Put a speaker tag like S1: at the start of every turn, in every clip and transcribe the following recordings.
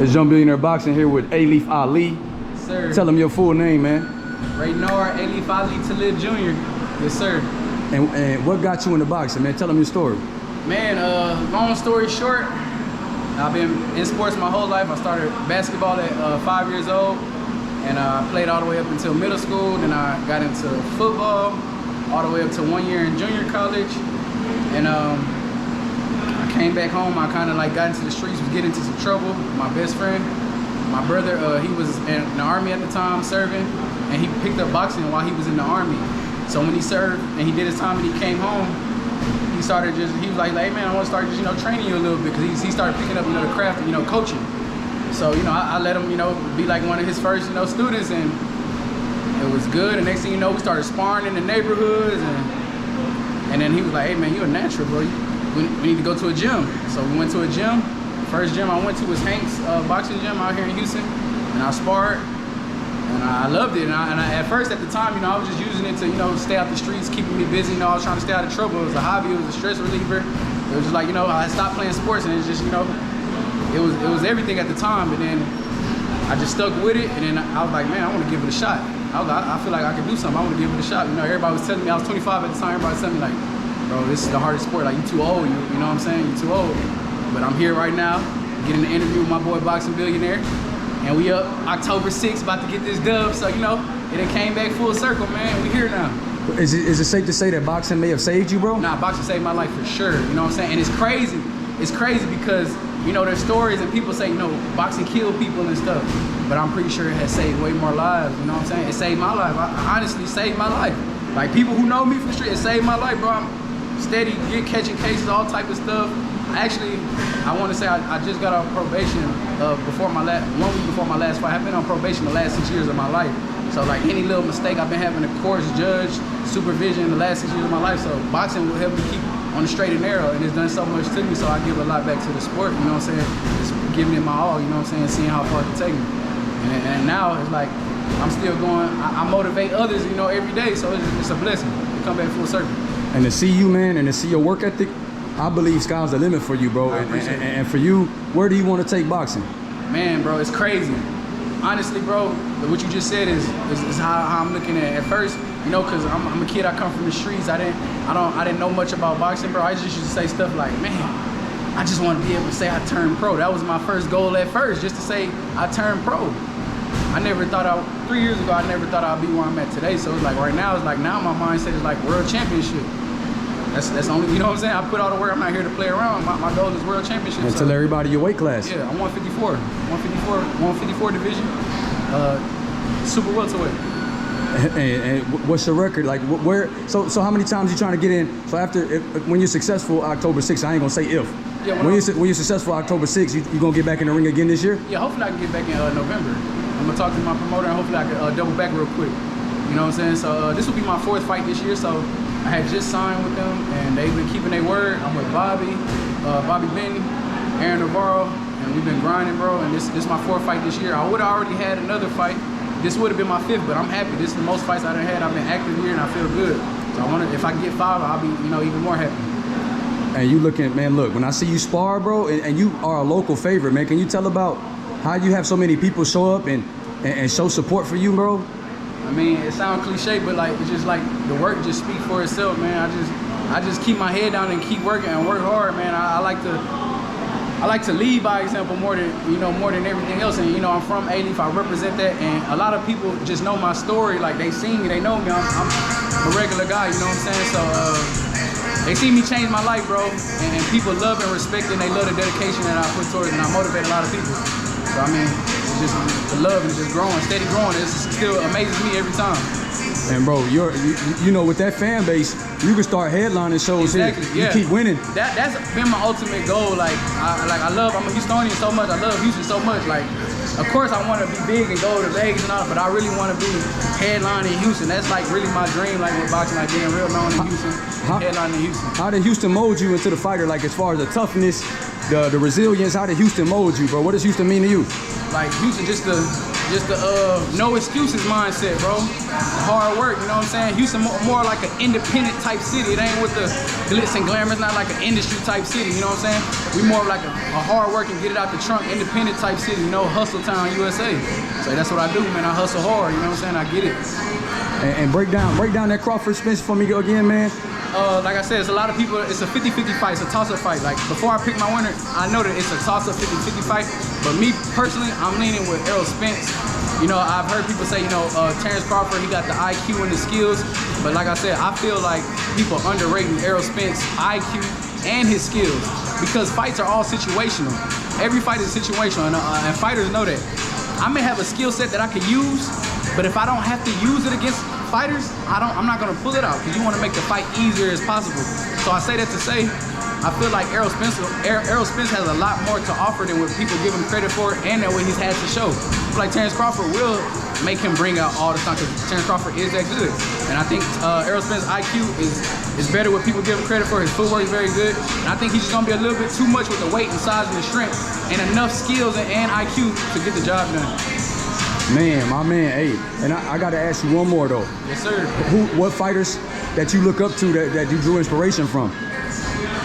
S1: It's Young Billionaire Boxing here with Alif Ali.
S2: Sir.
S1: Tell him your full name, man.
S2: Raynar Alif Ali TALIB Jr. Yes, sir.
S1: And what got you into boxing, man? Tell him your story.
S2: Man, long story short, I've been in sports my whole life. I started basketball at 5 years old, and I played all the way up until middle school. Then I got into football all the way up to 1 year in junior college. And I came back home. I kind of like got into the streets, was getting into some trouble. My best friend, my brother, he was in the army at the time serving, and he picked up boxing while he was in the army. So when he served and he did his time and he came home, he started he was like, hey man, I want to start just, training you a little bit, because he started picking up, the craft of, coaching. So, I let him, be like one of his first, students, and it was good. And next thing you know, we started sparring in the neighborhoods, and then he was like, hey man, you're a natural, bro. We need to go to a gym. So we went to a gym. First gym I went to was Hank's boxing gym out here in Houston, and I sparred, and I loved it. And I at first, at the time, I was just using it to, stay out the streets, keeping me busy. I was trying to stay out of trouble. It was a hobby. It was a stress reliever. It was just like, I stopped playing sports, and it's just, it was everything at the time. But then I just stuck with it, and then I was like, man, I want to give it a shot. I feel like I could do something. I want to give it a shot. Everybody was telling me, I was 25 at the time. Everybody was telling me like, bro, this is the hardest sport. Like, you too old. You know what I'm saying? You too old. But I'm here right now, getting an interview with my boy Boxing Billionaire. And we up October 6th, about to get this dub. So, it came back full circle, man. We here now.
S1: Is it safe to say that boxing may have saved you, bro?
S2: Nah, boxing saved my life for sure. You know what I'm saying? And it's crazy. It's crazy because, there's stories and people say, boxing killed people and stuff. But I'm pretty sure it has saved way more lives. You know what I'm saying? It saved my life. I honestly saved my life. Like, people who know me from the street, it saved my life, bro. I'm steady, catching cases, all type of stuff. Actually, I want to say I just got off probation 1 week before my last fight. I've been on probation the last 6 years of my life. So like any little mistake, I've been having a course, judge, supervision the last 6 years of my life. So boxing will help me keep on the straight and narrow, and it's done so much to me. So I give a lot back to the sport. You know what I'm saying? It's giving it my all. You know what I'm saying? Seeing how far it can take me. And now it's like I'm still going. I motivate others. Every day. So it's a blessing to come back full circle.
S1: And to see you, man, and to see your work ethic, I believe sky's the limit for you, bro. And for you, where do you want to take boxing? Man,
S2: bro, it's crazy. Honestly, bro, what you just said is how I'm looking at it. At first, because I'm a kid, I come from the streets. I didn't know much about boxing, bro. I just used to say stuff like, man, I just want to be able to say I turned pro. That was my first goal at first, just to say I turned pro. I never thought 3 years ago, I never thought I'd be where I'm at today. So it's like right now, now my mindset is like world championship. That's only, you know what I'm saying? I put all the work. I'm not here to play around. My goal is world championship.
S1: And tell everybody your weight class.
S2: Yeah, I'm 154 division, super welterweight.
S1: And what's your record? Like where? So how many times you trying to get in? So when you're successful October 6th, I ain't gonna say if. Yeah, when you're successful October 6th, you gonna get back in the ring again this year?
S2: Yeah, hopefully I can get back in November. I'm gonna talk to my promoter and hopefully I can double back real quick. You know what I'm saying? So this will be my 4th fight this year. So I had just signed with them, and they've been keeping their word. I'm with Bobby Benton, Aaron Navarro, and we've been grinding, bro. And this is my 4th fight this year. I would have already had another fight. This would have been my 5th, but I'm happy. This is the most fights I've had. I've been active here, and I feel good. So if I can get 5, I'll be, even more happy.
S1: And you looking, man, look, when I see you spar, bro, and you are a local favorite, man, can you tell about how you have so many people show up and show support for you, bro?
S2: I mean, it sounds cliche, but like it's just like the work just speaks for itself, man. I just keep my head down and keep working and work hard, man. I like to lead by example more than everything else. And I'm from Alif, I represent that, and a lot of people just know my story. Like they see me, they know me. I'm a regular guy, you know what I'm saying? So they see me change my life, bro, and people love and respect it, and they love the dedication that I put towards it, and I motivate a lot of people. So I mean, it's just the love is just growing, steady growing. It still amazes me every time.
S1: And bro, with that fan base, you can start headlining shows here. You keep winning.
S2: That's been my ultimate goal. I'm a Houstonian so much. I love Houston so much. Like, of course I want to be big and go to Vegas and all, but I really want to be headlining Houston. That's like really my dream, like with boxing, like being real known in Houston, headlining Houston.
S1: How did Houston mold you into the fighter? Like as far as the toughness, the resilience, how did Houston mold you, bro? What does Houston mean to you?
S2: Like Houston, just the just the no excuses mindset, bro. Hard work, you know what I'm saying? Houston more like an independent type city. It ain't with the glitz and glamour. It's not like an industry type city, you know what I'm saying? We more like a hard work and get it out the trunk, independent type city, you know, hustle town, USA. So that's what I do, man. I hustle hard, you know what I'm saying? I get it.
S1: And break down that Crawford Spence for me again, man.
S2: Like I said, it's a lot of people, it's a 50-50 fight, it's a toss-up fight. Like, before I pick my winner, I know that it's a toss-up 50-50 fight, but me, personally, I'm leaning with Errol Spence. You know, I've heard people say, you know, Terrence Crawford, he got the IQ and the skills, but like I said, I feel like people underrating Errol Spence IQ and his skills, because fights are all situational. Every fight is situational, and fighters know that. I may have a skill set that I could use, but if I don't have to use it against fighters, I'm not gonna pull it out, because you want to make the fight easier as possible. So I say that to say, I feel like Errol Spence has a lot more to offer than what people give him credit for, and that what he's had to show. I feel like Terrence Crawford will make him bring out all the time, because Terrence Crawford is that good. And I think Errol Spence's IQ is better what people give him credit for. His footwork is very good. And I think he's just gonna be a little bit too much with the weight and size and the strength, and enough skills and IQ to get the job done.
S1: Man, my man, hey, and I gotta ask you one more though.
S2: Yes, sir.
S1: What fighters that you look up to that you drew inspiration from?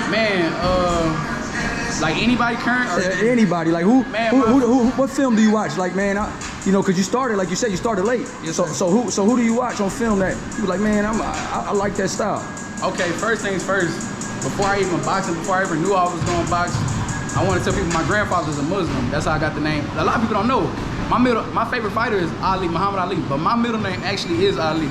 S2: Man, like anybody current? Or
S1: anybody, like who, what film do you watch? Like, man, you know, cause you started, like you said, you started late.
S2: Yes,
S1: so who do you watch on film that you like, man, I like that style?
S2: Okay, first things first, before I even boxing, before I ever knew I was doing boxing, I want to tell people my grandfather's a Muslim. That's how I got the name. A lot of people don't know. My favorite fighter is Muhammad Ali, but my middle name actually is Ali.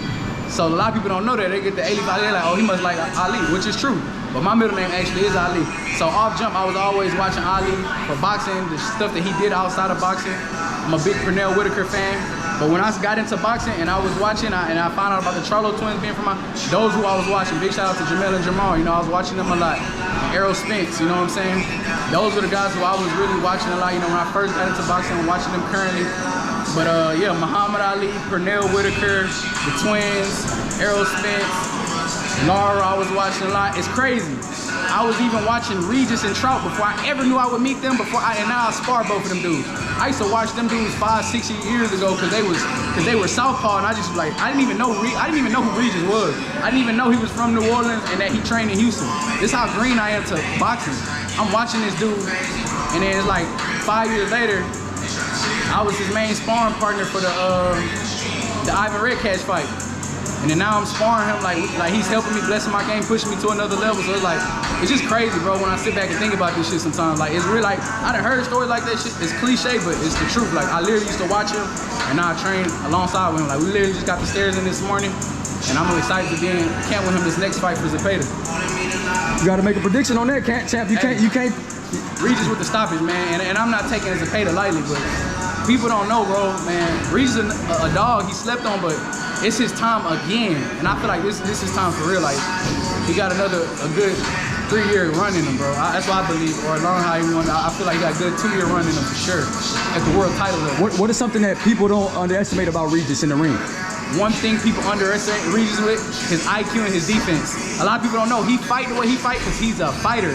S2: So a lot of people don't know that. They get the Ali, they're like, oh, he must like Ali, which is true. But my middle name actually is Ali. So off jump, I was always watching Ali for boxing, the stuff that he did outside of boxing. I'm a big PERNELL WHITTAKER fan. But when I got into boxing and I was watching, and I found out about the Charlo twins being from those who I was watching. Big shout out to Jamel and Jamal. You know, I was watching them a lot. And Errol Spence, you know what I'm saying? Those were the guys who I was really watching a lot. You know, when I first got into boxing, I'm watching them currently. But yeah, Muhammad Ali, PERNELL WHITTAKER, the twins, Errol Spence, Laura, I was watching a lot. It's crazy. I was even watching Regis and Trout before I ever knew I would meet them. And now I spar both of them dudes. I used to watch them dudes 5-6 years ago because they were southpaw, and I just like I didn't even know who Regis was. I didn't even know he was from New Orleans and that he trained in Houston. This is how green I am to boxing. I'm watching this dude, and then it's like 5 years later, I was his main sparring partner for the Ivan Redcatch fight. And then now I'm sparring him like he's helping me, blessing my game, pushing me to another level. So it's like, it's just crazy, bro, when I sit back and think about this shit sometimes. Like, it's real, like, I done heard stories like that shit. It's cliche, but it's the truth. Like, I literally used to watch him, and now I train alongside with him. Like, we literally just got the stairs in this morning, and I'm really excited to be in camp with him this next fight for Zepeda.
S1: You gotta make a prediction on that, champ. You can't.
S2: Regis with the stoppage, man, and I'm not taking Zepeda lightly, but people don't know, bro, man. Regis a dog he slept on, but it's his time again, and I feel like this is time for real. Like, he got a good 3-year run in him, bro. That's what I believe, or learn how he won. I feel like he got a good 2-year run in him for sure at the world title level.
S1: What is something that people don't underestimate about Regis in the ring?
S2: One thing people underestimate Regis with, his IQ and his defense. A lot of people don't know he fight the way he fight because he's a fighter.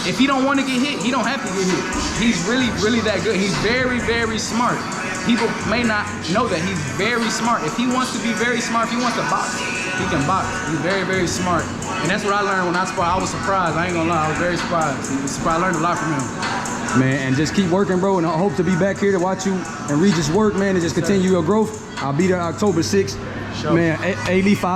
S2: If he don't want to get hit, he don't have to get hit. He's really, really that good. He's very, very smart. People may not know that he's very smart. If he wants to be very smart, if he wants to box, he can box. He's very, very smart. And that's what I learned when I sparred. I was surprised. I ain't gonna lie, I was very surprised. I learned a lot from him.
S1: Man, and just keep working, bro. And I hope to be back here to watch you and Regis work, man, and just continue your growth. I'll be there October 6th. Sure. Man, A-Lee 5.